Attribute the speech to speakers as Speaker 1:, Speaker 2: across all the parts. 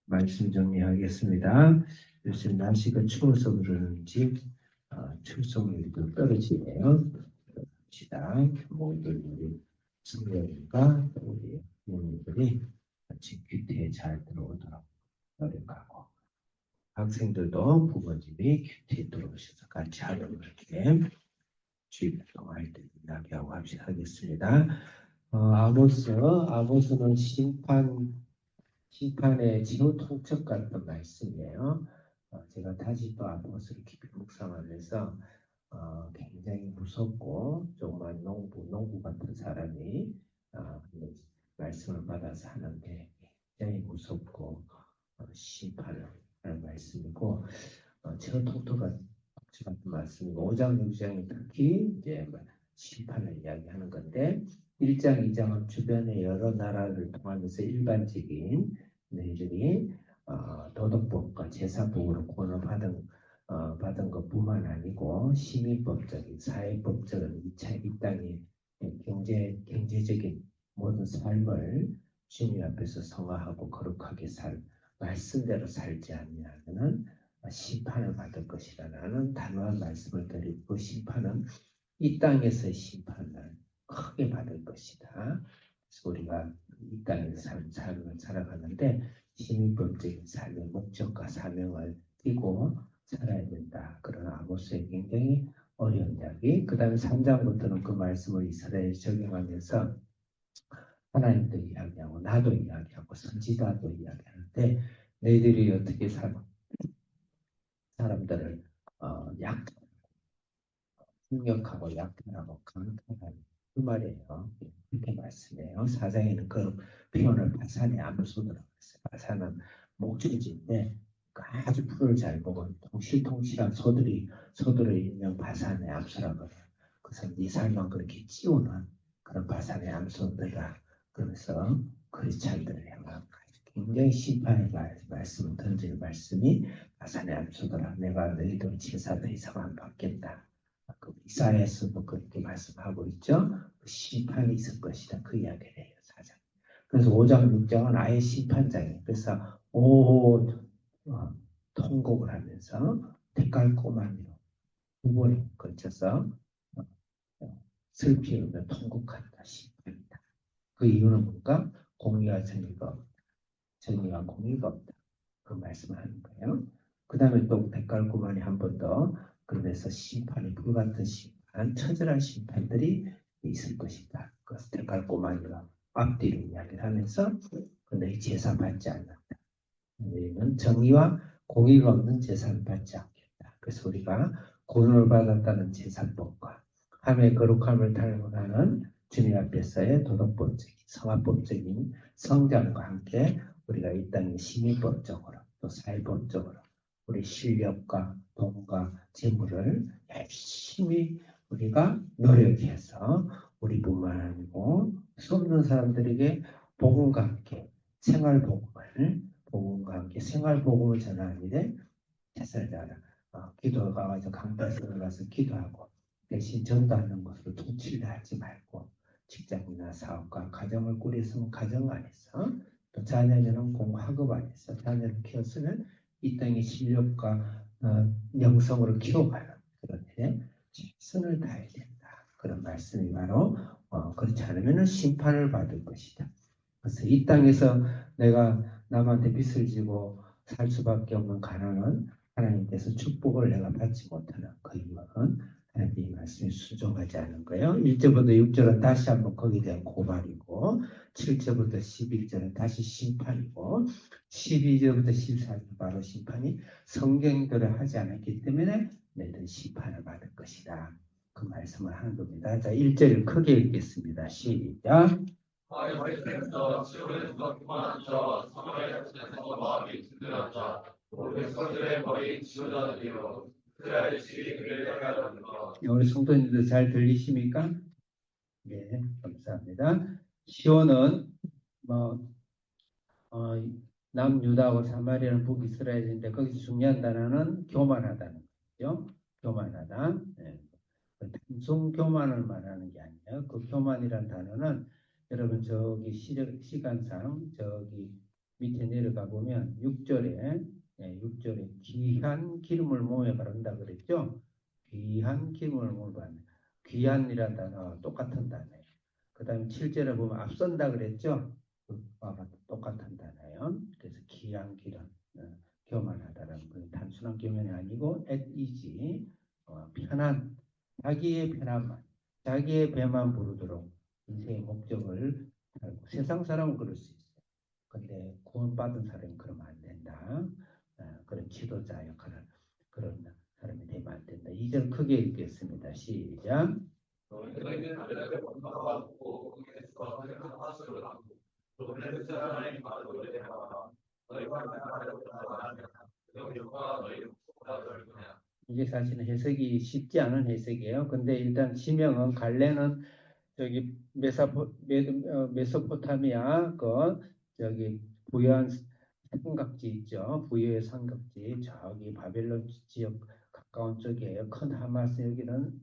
Speaker 1: 말씀 정리하겠습니다. 요즘 날씨가 추워서 그러는지 출석률도 떨어지네요. 봅시다. 모든 우리 성도님과 우리 부모님들이 같이 큐티에 잘 들어오도록 노력하고, 학생들도 부모님이 큐티에 들어오셔서 같이 하려고 이렇게 주입활동할 때 이야기하고 하겠습니다. 아모스는 심판의 지호 통첩 같은 말씀이에요. 제가 다시 또 아모스를 깊이 묵상하면서 굉장히 무섭고 정말 농부 같은 사람이 말씀을 받아서 하는데 굉장히 무섭고 심판을 하는 말씀이고, 지호 통첩 같은 말씀이고, 5장 6장이 특히 이제 심판을 이야기하는 건데, 1장 2장은 주변의 여러 나라를 통하면서 일반적인 너희들이 도덕법과 제사법으로 구원을 받은 것뿐만 아니고 시민법적인 사회법적인 이 땅의 경제적인 모든 삶을 주님 앞에서 성화하고 거룩하게 말씀대로 살지 않으면 심판을 받을 것이라는 단호한 말씀을 드리고, 심판은 이 땅에서의 심판을 크게 받을 것이다. 그래서 우리가 이 땅에서 삶을 살아가는데 시민법적인 삶의 목적과 사명을 띠고 살아야 된다. 그런 아모스의 굉장히 어려운 이야기. 그 다음에 3장부터는 그 말씀을 이스라엘에 적용하면서 하나님도 이야기하고 나도 이야기하고 선지자도 이야기하는데, 너희들이 어떻게 사람들을 폭력하고 약탈하고 강탈하는 그 말이에요. 그렇게 말씀해요. 4장에는 그 표현을 바산의 암소라고 했어요. 바산은 목적지인데 아주 풀을 잘 보고 통실통실한 소들을 일명 바산의 암소라고 해요. 그래서 네 삶만 그렇게 찌우는 그런 바산의 암소들아. 그래서 크리스찬들을 향한 굉장히 심판의 말씀을 던지는 말씀이 바산의 암소들아, 내가 너희들 제사 더 이상 안 받겠다. 이사야에서도 그렇게 말씀하고 있죠. 심판이 있을 것이다. 그 이야기를 해요. 4장. 그래서 5장, 6장은 아예 심판장이에요. 그래서 통곡을 하면서 데칼코마니로 두 번에 걸쳐서 슬피우며 통곡한다. 심판이다. 그 이유는 뭔가? 공의와 정의가 없다. 정의와 공의가 없다. 그 말씀을 하는 거예요. 그 다음에 또 데칼코마니 한 번 더, 그러면서 심판이 불같은 심판, 처절한 심판들이 있을 것이다. 그래서 데칼코마니가 앞뒤로 이야기를 하면서 너희 제사 받지 않는다. 너희는 정의와 공의가 없는 제사를 받지 않겠다. 그래서 우리가 구원을 받았다는 제사법과 함의 거룩함을 닮아가는 주님 앞에서의 도덕법적인 성화법적인 성장과 함께 우리가 이 땅의 시민법적으로 또 사회법적으로 우리 실력과 돈과 재물을 열심히 우리가 노력해서 우리뿐만 아니고 수없는 사람들에게 복음과 함께 복음과 함께 생활복음을 전하는데 최선을 다하라. 기도가 와서 강단성을 가서 기도하고 대신 전도하는 것으로 통치를 하지 말고, 직장이나 사업과 가정을 꾸렸으면 가정 안에서, 또 자녀는 공학업 안에서 자녀를 키웠으면 이 땅의 실력과 영성으로 키워가는 그런 일에 최선을 다해야 된다. 그런 말씀이 바로 그렇지 않으면 심판을 받을 것이다. 그래서 이 땅에서 내가 남한테 빚을 지고 살 수밖에 없는 가난은 하나님께서 축복을 내가 받지 못하는 그 이유는 하나님의 말씀이 순종하지 않은 거예요. 1절부터 6절은 다시 한번 거기에 대한 고발이고, 7절부터 11절은 다시 심판이고, 12절부터 14절 바로 심판이 성경대로 하지 않았기 때문에 너희들은 심판을 받을 것이다. 그 말씀을 하는 겁니다. 자, 1절을 크게 읽겠습니다. 시작. 우리 성도님들 잘 들리십니까? 네, 감사합니다. 시온은 남유다하고 사마리아는 북이스라엘인데 거기서 중요한 단어는 교만하다는 거죠. 교만하다. 네. 단순 교만을 말하는 게 아니에요. 그 교만이라는 단어는 여러분 저기 시간상 저기 밑에 내려가 보면 6절에 귀한 기름을 몸에 바른다 그랬죠? 귀한 기름을 몸에 바른다. 귀한이라는 단어와 똑같은 단어예요. 그 다음에 7절에 보면 앞선다 그랬죠? 그와 똑같은 단어예요. 그래서 귀한 기름, 교만하다라는 건 단순한 교만이 아니고 at ease, 편한, 자기의 편안만, 자기의 배만 부르도록 인생의 목적을 알고, 세상 사람은 그럴 수 있어요. 근데 구원받은 사람이 그러면 안 된다. 그런 지도자 역할을 그런 사람이 되면 안 된다. 2절 크게 읽겠습니다. 시작. 이게 사실은 해석이 쉽지 않은 해석이에요. 근데 일단 지명은 갈래는 저기 메소포타미아 그 저기 부여한 삼각지 있죠. 부여의 삼각지 저기 바벨론 지역 가까운 쪽이에요. 큰 하마스 여기는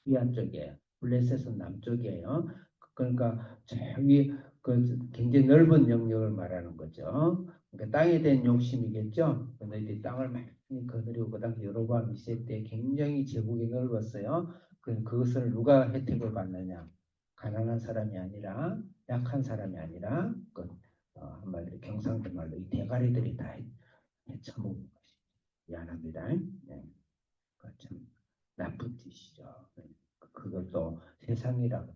Speaker 1: 위안 쪽이에요. 블레셋은 남쪽이에요. 그러니까 저기 그 굉장히 넓은 영역을 말하는 거죠. 그러니까 땅에 대한 욕심이겠죠. 근데 이제 땅을 많이 거느리고 그 당시 여로보암 2세 때 굉장히 제국이 넓었어요. 그것을 누가 혜택을 받느냐? 가난한 사람이 아니라 약한 사람이 아니라 한마디로 경상도 말로 이 대가리들이 다 헤쳐먹은 것이 미안합니다. 네. 참 나쁜 짓이죠. 그것도 세상이라고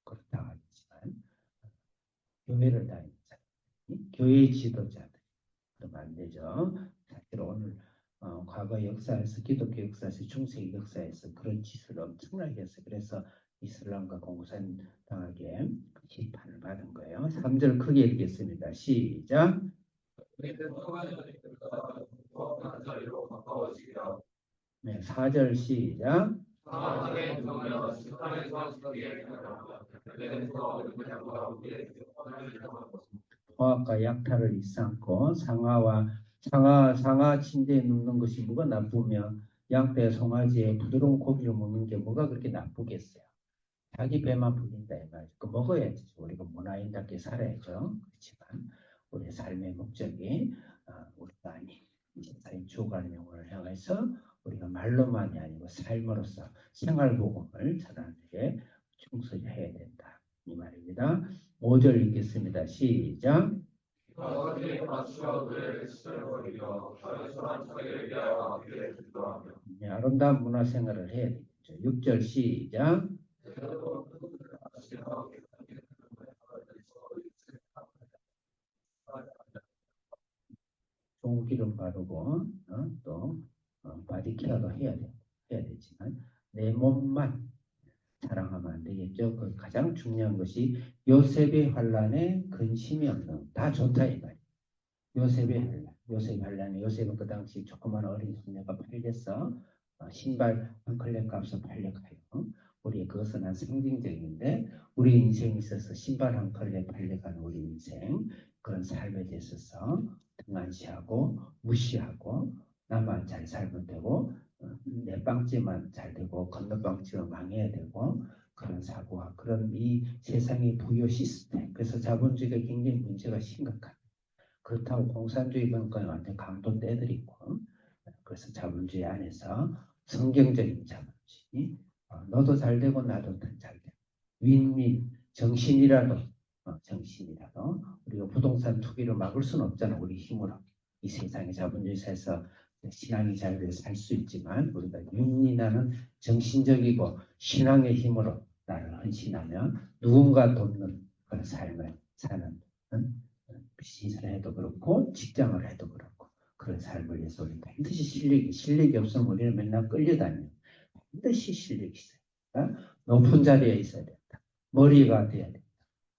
Speaker 1: 그렇다 하지만 교회를 다니는 사람, 교회 지도자들 그러면 안 되죠. 사실 오늘 과거 역사에서 기독교 역사에서 중세기 역사에서 그런 짓을 엄청나게 했어요. 그래서 이슬람과 공산당하게 심판을 받은 거예요. 3절 크게 읽겠습니다. 시작. 네, 4절 시작. 포악과 약탈을 일삼고 상아 침대에 눕는 것이 뭐가 나쁘며 양떼 송아지에 부드러운 고기를 먹는 게 뭐가 그렇게 나쁘겠어요. 자기 배만 불린다 이 말이죠. 그 먹어야지. 우리가 문화인답게 살아야죠. 그렇지만 우리의 삶의 목적이 우리가 아닌 이 세상의 주어가는 영혼을 향해서 우리가 말로만이 아니고 삶으로서 생활복음을 전하는데 충실히 해야 된다. 이 말입니다. 5절 읽겠습니다. 시작. 네, 아름다운 문화생활을 해야 되겠죠. 6절 시작. 좋은 기름 바르고 또 바디케어도 해야 되지만 내 몸만 사랑하면 안 되겠죠. 그 가장 중요한 것이 요셉의 환란에 근심이 없는 다 좋다 이 말이에요. 요셉의 환란에 요셉은 그 당시 조그만 어린 소녀가 팔렸어. 신발 한 컬레 값을 팔려가요. 우리 그것은 한 상징적인데 우리 인생에 있어서 신발 한 컬레 팔려가는 우리 인생 그런 삶에 대해서 등한시하고 무시하고 나만 잘 살면 되고 내 빵집만 잘 되고 건너 빵집은 망해야 되고 그런 사고와 그런 이 세상의 부여 시스템 그래서 자본주의가 굉장히 문제가 심각합니다. 그렇다고 공산주의 정권이 완전 강도 떼드리고 그래서 자본주의 안에서 성경적인 자본주의 너도 잘 되고 나도 잘 되고 윈윈 정신이라도 우리가 부동산 투기를 막을 수는 없잖아. 우리 힘으로 이 세상의 자본주의 사회에서 신앙이 잘 돼서 살 수 있지만 우리가 윈윈하는 정신적이고 신앙의 힘으로 나를 헌신하면 누군가 돕는 그런 삶을 사는 비즈니스를 해도 그렇고 직장을 해도 그렇고 그런 삶을 위해서 우리는 반드시 실력이 없으면 우리는 맨날 끌려다녀요. 반드시 실력이 있어요. 높은 자리에 있어야 된다. 머리가 돼야 된다.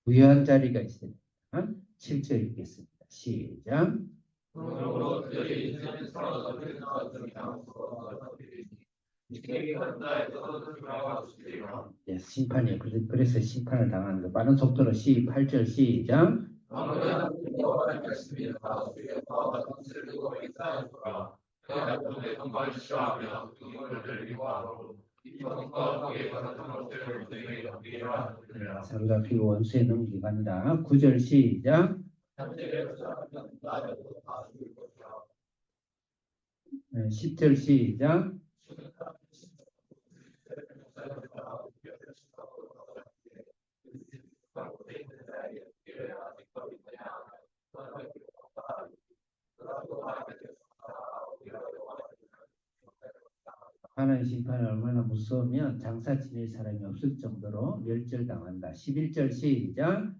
Speaker 1: 부유한 자리가 있어야 된다. 7절 읽겠습니다. 시작. 네, 심판이에요. 그래서 심판을 당하는 거. 빠른 속도로 8절 시작. 사로잡히고 원수에 넘기간다. 9절 시작. 네, 10절 시작. 하나님 심판이 얼마나 무서우면 장사 지낼 사람이 없을 정도로 멸절당한다. 11절 시작.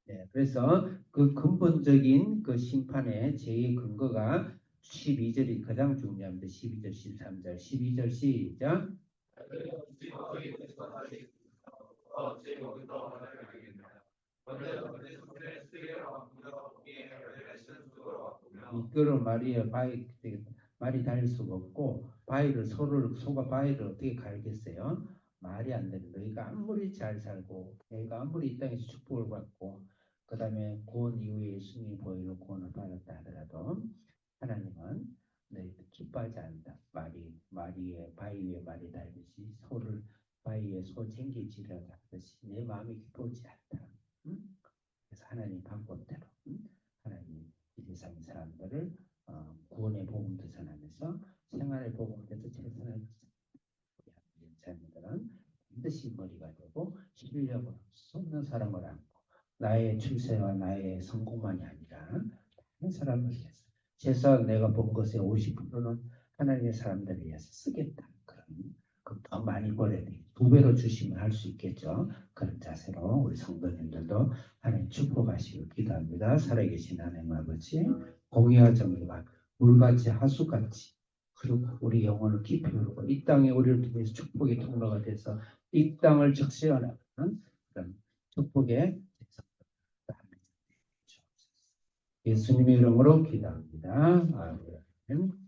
Speaker 1: 네, 그래서 그 근본적인 그 심판의 제의 근거가 12절이 가장 중요합니다. 12절, 13절, 12절 시작. 이끌어 말이에 말이 달릴 수가 없고 소가 바위를 어떻게 갈겠어요? 말이 안 되는 너희가 아무리 잘 살고 너희가 아무리 이 땅에서 축복을 받고 그 다음에 구원 이후에 예수님이 보이는 구원을 받았다 하더라도 하나님은 너희들 기뻐하지 않는다. 말이 바위 위에 말이 달듯이 소를 바위 위에 소 챙기지려 하듯이 내 마음이 기쁘지 않다. 응? 그래서 하나님 방법대로 하나님 이 세상 사람들을 구원의 복음도 전하면서 생활의 복음에도 최선을 다하는 자녀들은 반드시 머리가 되고 실력으로 쏟는 사람을 안고 나의 출세와 나의 성공만이 아니라 다른 사람을 위해서 최소한 내가 본 것의 50%는 하나님의 사람들을 위해서 쓰겠다. 그런 더 많이 벌어야 돼. 2배로 주시면 할 수 있겠죠. 그런 자세로 우리 성도님들도 하나님 축복하시고 기도합니다. 살아계신 하나님 아버지 공의하정과 물같이 하수같이 그리고 우리 영혼을 깊이 흐르고 이 땅에 우리를 통해서 축복의 통로가 돼서 이 땅을 적시하는 그런 축복의 예수님의 이름으로 기도합니다. 아멘.